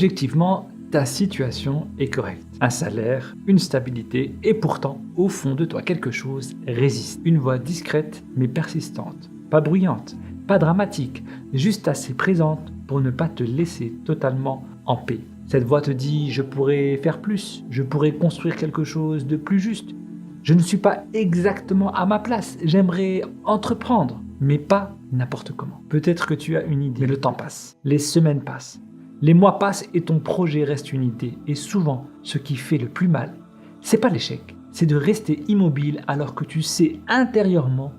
Objectivement, ta situation est correcte. Un salaire, une stabilité et pourtant, au fond de toi, quelque chose résiste. Une voix discrète mais persistante. Pas bruyante, pas dramatique, juste assez présente pour ne pas te laisser totalement en paix. Cette voix te dit « je pourrais faire plus, je pourrais construire quelque chose de plus juste. Je ne suis pas exactement à ma place, j'aimerais entreprendre, mais pas n'importe comment. » Peut-être que tu as une idée, mais le temps passe, les semaines passent. Les mois passent et ton projet reste une idée. Et souvent, ce qui fait le plus mal, c'est pas l'échec, c'est de rester immobile alors que tu sais intérieurement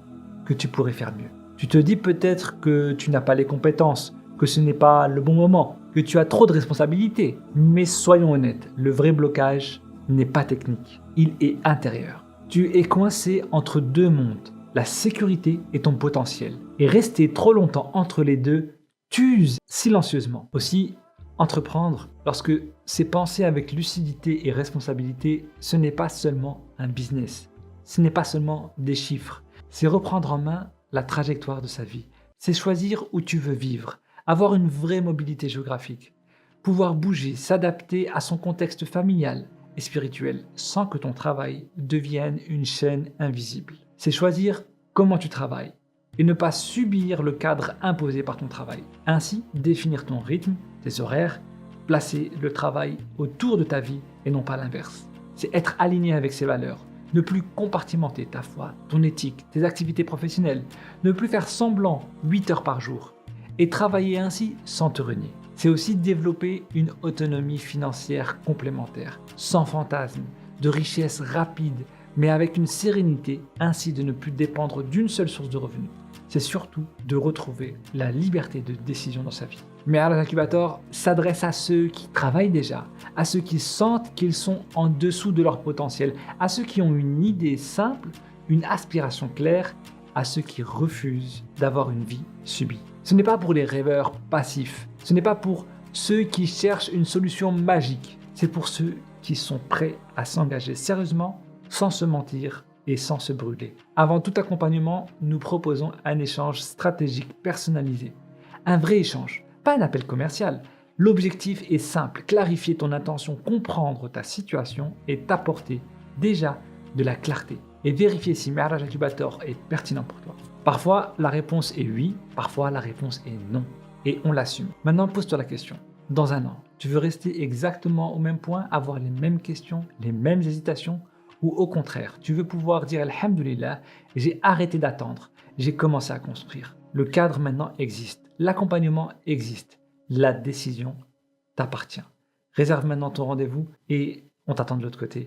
que tu pourrais faire mieux. Tu te dis peut-être que tu n'as pas les compétences, que ce n'est pas le bon moment, que tu as trop de responsabilités. Mais soyons honnêtes, le vrai blocage n'est pas technique, il est intérieur. Tu es coincé entre deux mondes, la sécurité et ton potentiel. Et rester trop longtemps entre les deux t'use silencieusement. Aussi, entreprendre, lorsque c'est pensé avec lucidité et responsabilité, ce n'est pas seulement un business, ce n'est pas seulement des chiffres, c'est reprendre en main la trajectoire de sa vie, c'est choisir où tu veux vivre, avoir une vraie mobilité géographique, pouvoir bouger, s'adapter à son contexte familial et spirituel sans que ton travail devienne une chaîne invisible. C'est choisir comment tu travailles et ne pas subir le cadre imposé par ton travail. Ainsi, définir ton rythme, tes horaires, placer le travail autour de ta vie et non pas l'inverse. C'est être aligné avec ses valeurs, ne plus compartimenter ta foi, ton éthique, tes activités professionnelles, ne plus faire semblant 8 heures par jour et travailler ainsi sans te renier. C'est aussi développer une autonomie financière complémentaire, sans fantasme, de richesse rapide, mais avec une sérénité, ainsi de ne plus dépendre d'une seule source de revenus. C'est surtout de retrouver la liberté de décision dans sa vie. Mi'raj Incubator s'adresse à ceux qui travaillent déjà, à ceux qui sentent qu'ils sont en dessous de leur potentiel, à ceux qui ont une idée simple, une aspiration claire, à ceux qui refusent d'avoir une vie subie. Ce n'est pas pour les rêveurs passifs, ce n'est pas pour ceux qui cherchent une solution magique, c'est pour ceux qui sont prêts à s'engager sérieusement, sans se mentir et sans se brûler. Avant tout accompagnement, nous proposons un échange stratégique personnalisé. Un vrai échange, pas un appel commercial. L'objectif est simple, clarifier ton intention, comprendre ta situation et t'apporter déjà de la clarté et vérifier si Mi'raj Incubator est pertinent pour toi. Parfois, la réponse est oui, parfois la réponse est non. Et on l'assume. Maintenant, pose-toi la question. Dans un an, tu veux rester exactement au même point, avoir les mêmes questions, les mêmes hésitations? Ou au contraire, tu veux pouvoir dire Alhamdulillah, j'ai arrêté d'attendre, j'ai commencé à construire. Le cadre maintenant existe, l'accompagnement existe, la décision t'appartient. Réserve maintenant ton rendez-vous et on t'attend de l'autre côté.